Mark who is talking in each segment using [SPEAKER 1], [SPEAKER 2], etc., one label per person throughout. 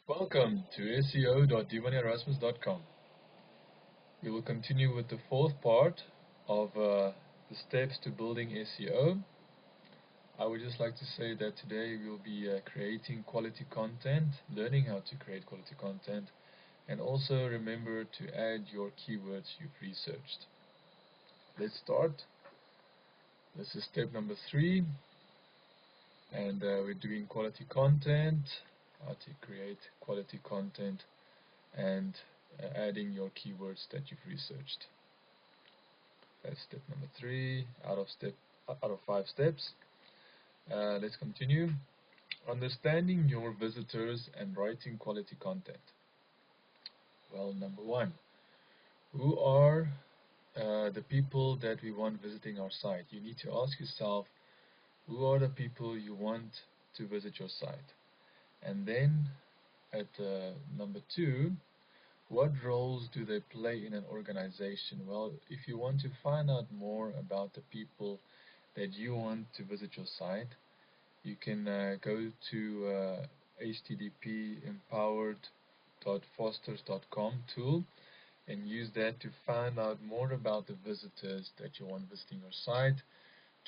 [SPEAKER 1] Welcome to SEO.divanerasmus.com. We will continue with the fourth part of the steps to building SEO. I would just like to say that today we will be creating quality content, learning how to create quality content, and also remember to add your keywords you've researched. Let's start. This is step number 3, and we're doing quality content, how to create quality content, and adding your keywords that you've researched. That's step number 3 out of 5 steps. Let's continue. Understanding your visitors and writing quality content. Well, number 1, who are the people that we want visiting our site? You need to ask yourself, who are the people you want to visit your site? And then at number 2, what roles do they play in an organization? Well, if you want to find out more about the people that you want to visit your site, you can go to http empowered.fosters.com tool and use that to find out more about the visitors that you want visiting your site,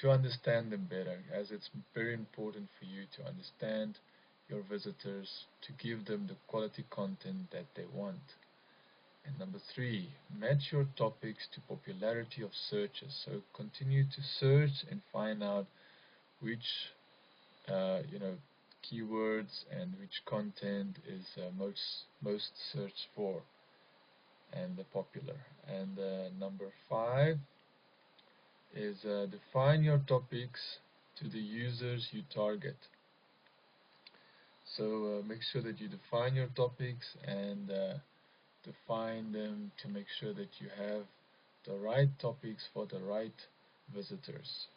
[SPEAKER 1] to understand them better, as it's very important for you to understand your visitors, to give them the quality content that they want. And number 3, match your topics to popularity of searches. So continue to search and find out which keywords and which content is most searched for and popular. And number 5 is define your topics to the users you target. So make sure that you define your topics and define them to make sure that you have the right topics for the right visitors.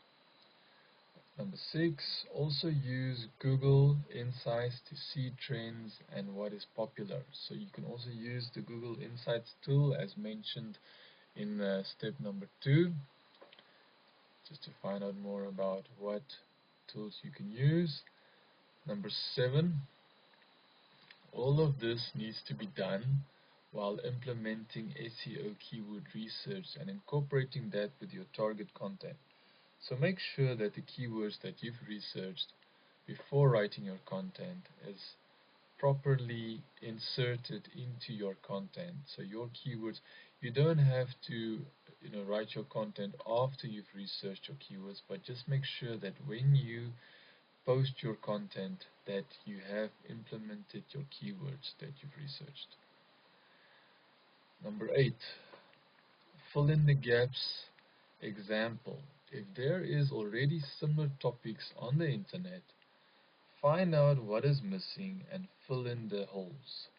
[SPEAKER 1] Number 6, also use Google Insights to see trends and what is popular. So you can also use the Google Insights tool as mentioned in step number 2, just to find out more about what tools you can use. Number 7, all of this needs to be done while implementing SEO keyword research and incorporating that with your target content. So make sure that the keywords that you've researched before writing your content is properly inserted into your content. So your keywords, you don't have to write your content after you've researched your keywords, but just make sure that when you post your content that you have implemented your keywords that you've researched. Number 8, fill in the gaps. Example, if there is already similar topics on the internet, find out what is missing and fill in the holes.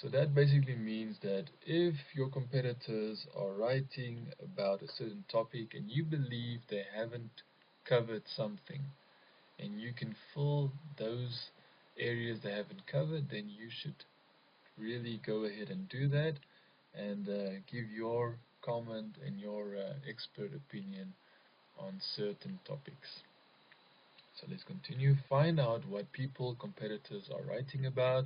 [SPEAKER 1] So that basically means that if your competitors are writing about a certain topic and you believe they haven't covered something, and you can fill those areas they haven't covered, then you should really go ahead and do that and give your comment and your expert opinion on certain topics. So let's continue. Find out what competitors are writing about,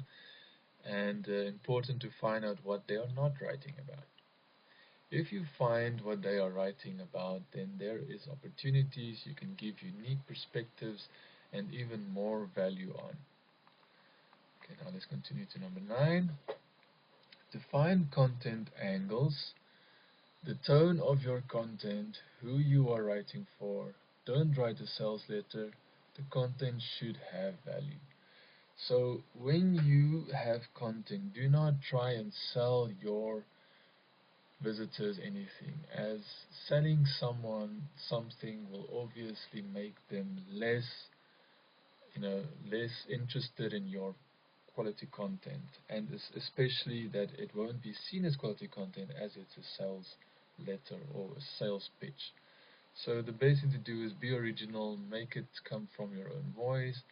[SPEAKER 1] and important to find out what they are not writing about. If you find what they are writing about, then there is opportunities you can give unique perspectives and even more value on. Okay, now let's continue to number 9. Define content angles, the tone of your content, who you are writing for. Don't write a sales letter. The content should have value. So when you have content, do not try and sell your visitors anything, as selling someone something will obviously make them less interested in your quality content, and especially that it won't be seen as quality content as it's a sales letter or a sales pitch. So the best thing to do is be original, make it come from your own voice,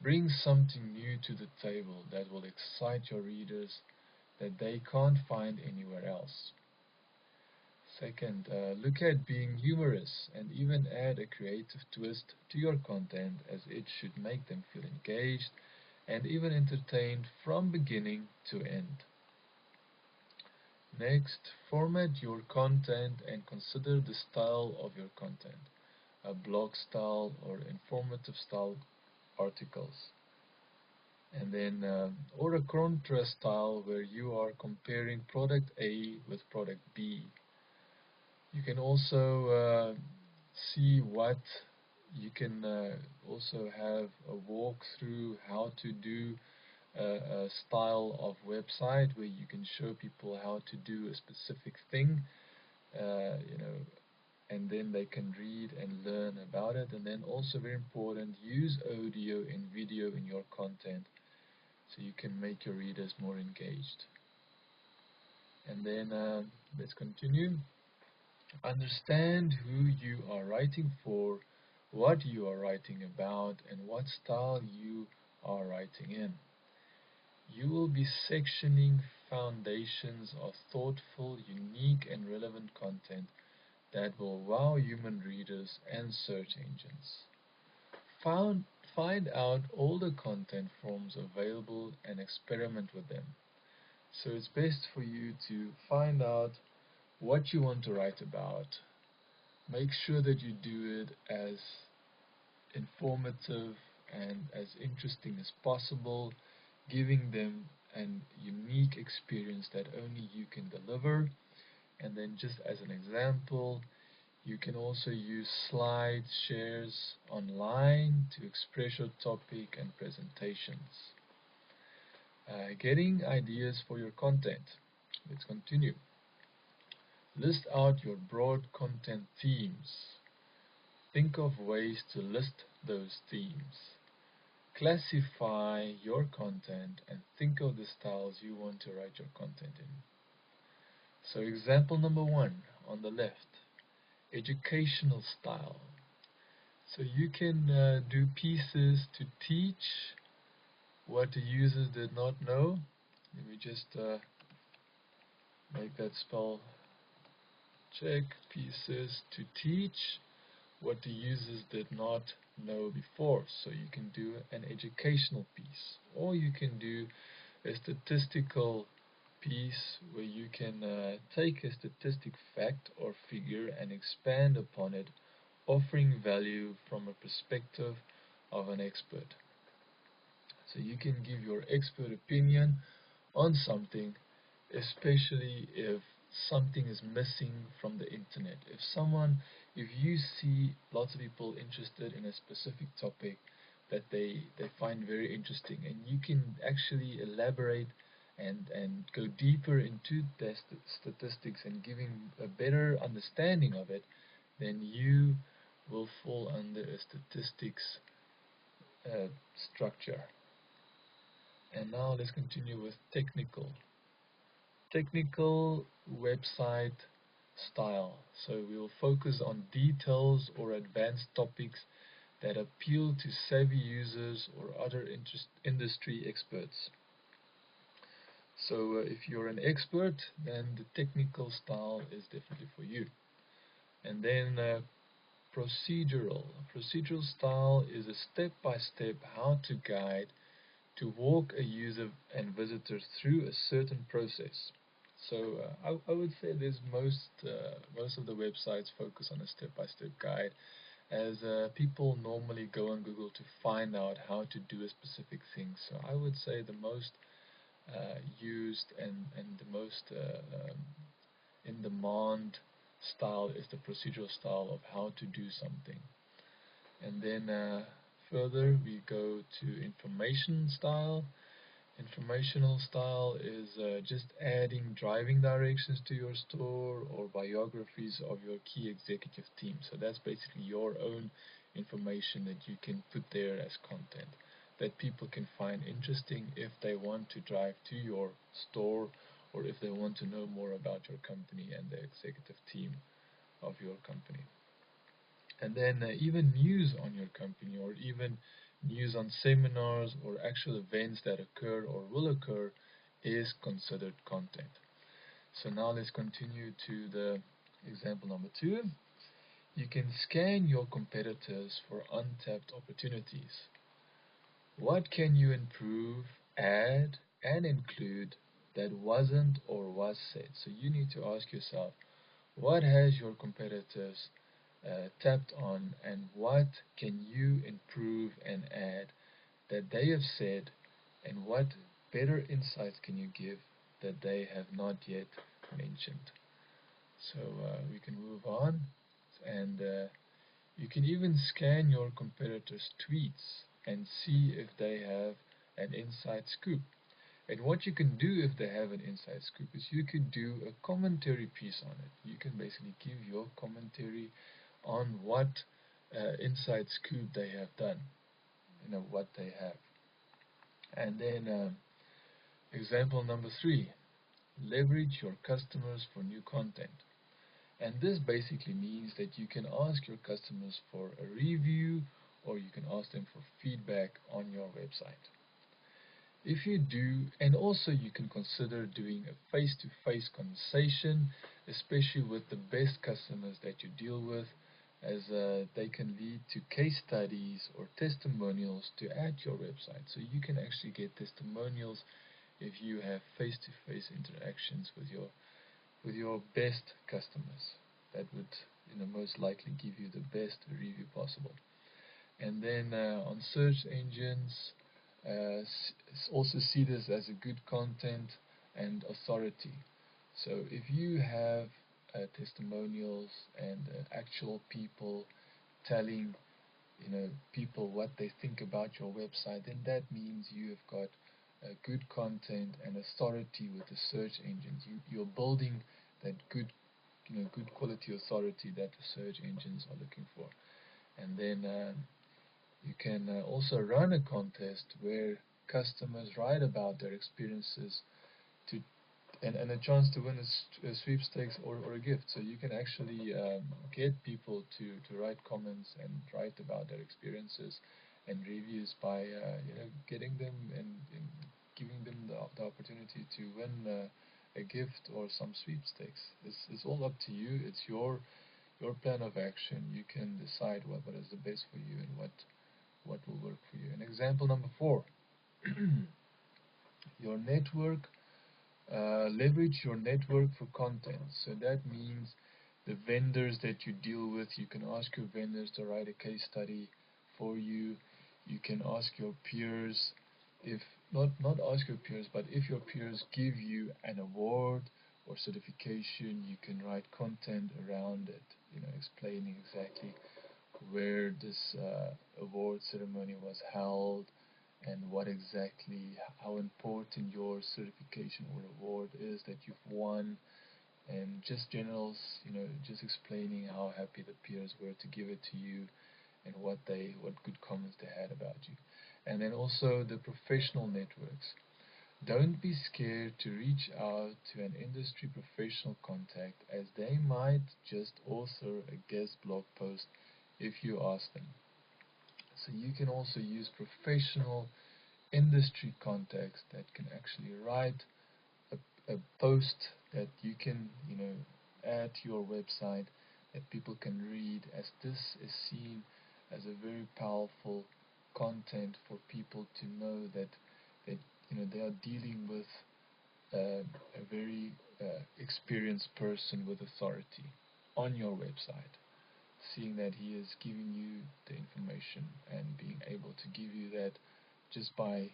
[SPEAKER 1] bring something new to the table that will excite your readers that they can't find anywhere else. Second, look at being humorous and even add a creative twist to your content, as it should make them feel engaged and even entertained from beginning to end. Next, format your content and consider the style of your content, a blog style or informative style articles. And then, or a contrast style where you are comparing product A with product B. You can also see what you can also have a walkthrough how to do a style of website where you can show people how to do a specific thing, you know, and then they can read and learn about it. And then also very important, use audio and video in your content so you can make your readers more engaged. And then let's continue. Understand who you are writing for, what you are writing about, and what style you are writing in. You will be sectioning foundations of thoughtful, unique, and relevant content that will wow human readers and search engines. Find out all the content forms available and experiment with them. So it's best for you to find out what you want to write about. Make sure that you do it as informative and as interesting as possible, giving them an unique experience that only you can deliver. And then just as an example, you can also use slides, shares online to express your topic and presentations. Getting ideas for your content. Let's continue. List out your broad content themes. Think of ways to list those themes. Classify your content and think of the styles you want to write your content in. So example number 1 on the left, educational style. So you can do pieces to teach what the users did not know. Let me just make that spell check. Pieces to teach what the users did not know before. So you can do an educational piece, or you can do a statistical piece where you can take a statistic fact or figure and expand upon it, offering value from a perspective of an expert. So you can give your expert opinion on something, especially if something is missing from the internet. If you see lots of people interested in a specific topic that they find very interesting, and you can actually elaborate and go deeper into the statistics and giving a better understanding of it, then you will fall under a statistics structure. And now let's continue with technical website style. So we will focus on details or advanced topics that appeal to savvy users or other industry experts. So if you're an expert, then the technical style is definitely for you. And then procedural. Procedural style is a step-by-step how-to guide to walk a user and visitor through a certain process. So I would say there's most of the websites focus on a step-by-step guide, as people normally go on Google to find out how to do a specific thing. So I would say the most used and the most in demand style is the procedural style of how to do something. And then further we go to information style. Informational style is just adding driving directions to your store or biographies of your key executive team. So that's basically your own information that you can put there as content that people can find interesting if they want to drive to your store or if they want to know more about your company and the executive team of your company. And then even news on your company, or even news on seminars or actual events that occur or will occur, is considered content. So now let's continue to the example number 2. You can scan your competitors for untapped opportunities. What can you improve, add, and include that wasn't or was said? So you need to ask yourself, what has your competitors tapped on, and what can you improve and add that they have said, and what better insights can you give that they have not yet mentioned? So we can move on, and you can even scan your competitors' tweets and see if they have an inside scoop. And what you can do if they have an inside scoop is you could do a commentary piece on it. You can basically give your commentary on what inside scoop they have done, what they have. And then example number 3, leverage your customers for new content. And this basically means that you can ask your customers for a review, or you can ask them for feedback on your website. If you do, and also you can consider doing a face-to-face conversation, especially with the best customers that you deal with, as they can lead to case studies or testimonials to add to your website. So you can actually get testimonials if you have face-to-face interactions with your best customers. That would most likely give you the best review possible. And then on search engines, also see this as a good content and authority. So if you have testimonials and actual people telling people what they think about your website, then that means you have got good content and authority with the search engines. You're building that good quality authority that the search engines are looking for. And then you can also run a contest where customers write about their experiences to and a chance to win a sweepstakes or a gift. So you can actually get people to write comments and write about their experiences and reviews by getting them and giving them the opportunity to win a gift or some sweepstakes. It's all up to you. It's your plan of action. You can decide what is the best for you and what will work for you. And example number 4, your network. Leverage your network for content. So that means the vendors that you deal with, you can ask your vendors to write a case study for you. You can ask your peers, if not ask your peers, but if your peers give you an award or certification, you can write content around it, explaining exactly where this award ceremony was held, and how important your certification or award is that you've won, and just just explaining how happy the peers were to give it to you, and what good comments they had about you. And then also the professional networks. Don't be scared to reach out to an industry professional contact, as they might just author a guest blog post if you ask them. So you can also use professional industry contacts that can actually write a post that you can add to your website that people can read, as this is seen as a very powerful content for people to know that they are dealing with a very experienced person with authority on your website, seeing that he is giving you the information and being able to give you that just by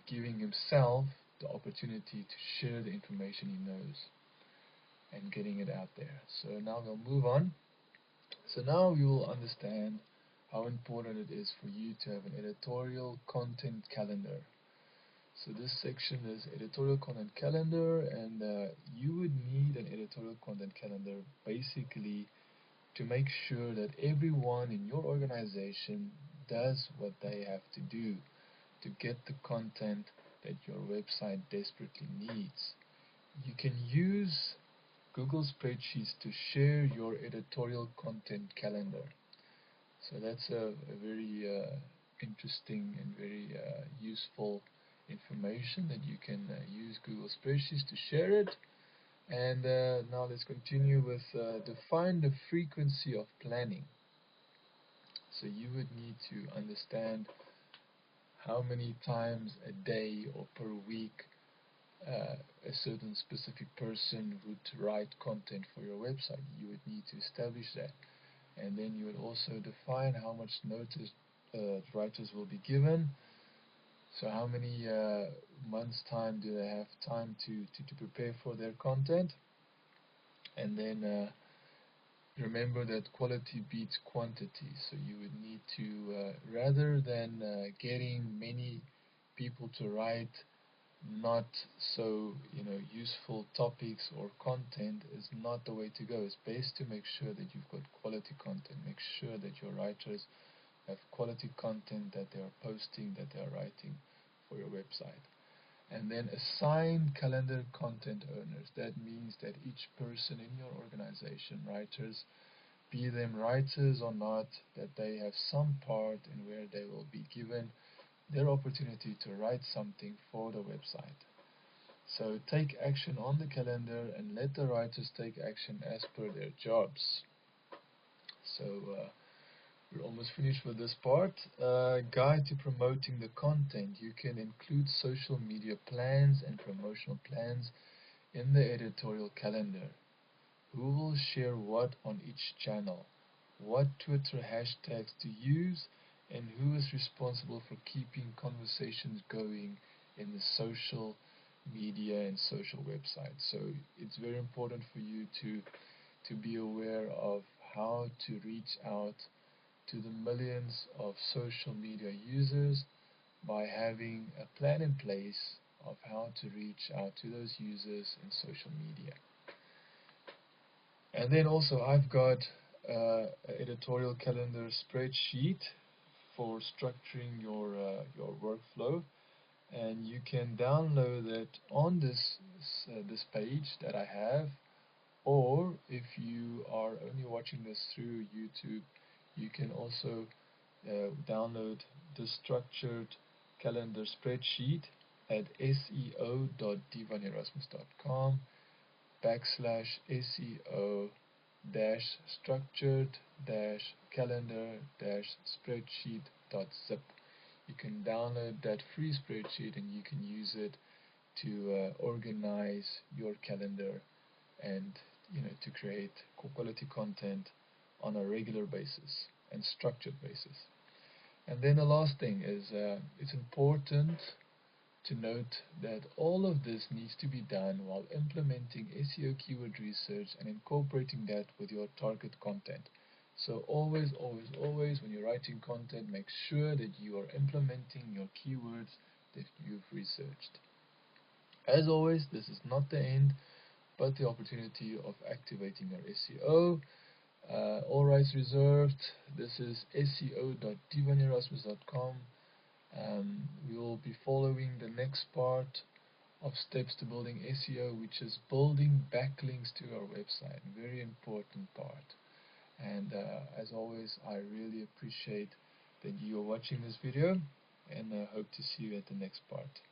[SPEAKER 1] giving himself the opportunity to share the information he knows and getting it out there. So now we'll move on. So now you will understand how important it is for you to have an editorial content calendar. So this section is editorial content calendar, and you would need an editorial content calendar basically to make sure that everyone in your organization does what they have to do to get the content that your website desperately needs. You can use Google Spreadsheets to share your editorial content calendar. So that's a very interesting and very useful information that you can use Google Spreadsheets to share it. And now let's continue with define the frequency of planning. So you would need to understand how many times a day or per week a certain specific person would write content for your website. You would need to establish that, and then you would also define how much notice writers will be given. So how many months time do they have time to prepare for their content? And then remember that quality beats quantity. So you would need to, rather than getting many people to write not so useful topics or content, is not the way to go. It's best to make sure that you've got quality content. Make sure that your writers have quality content that they are posting, that they are writing for your website. And then assign calendar content owners. That means that each person in your organization, writers, be them writers or not, that they have some part in where they will be given their opportunity to write something for the website. So take action on the calendar and let the writers take action as per their jobs. So we're almost finished with this part. Guide to promoting the content. You can include social media plans and promotional plans in the editorial calendar. Who will share what on each channel? What Twitter hashtags to use? And who is responsible for keeping conversations going in the social media and social websites? So it's very important for you to be aware of how to reach out to the millions of social media users by having a plan in place of how to reach out to those users in social media. And then also I've got an editorial calendar spreadsheet for structuring your workflow, and you can download it on this page that I have, or if you are only watching this through YouTube, you can also download the structured calendar spreadsheet at seo.divanerasmus.com /SEO structured calendar spreadsheet.zip. You can download that free spreadsheet and you can use it to organize your calendar and to create quality content on a regular basis and structured basis. And then the last thing is it's important to note that all of this needs to be done while implementing SEO keyword research and incorporating that with your target content. So always when you're writing content, make sure that you are implementing your keywords that you've researched. As always, this is not the end, but the opportunity of activating your SEO. All rights reserved. This is seo.divanerasmus.com. We will be following the next part of steps to building SEO, which is building backlinks to our website. Very important part. And as always, I really appreciate that you are watching this video, and I hope to see you at the next part.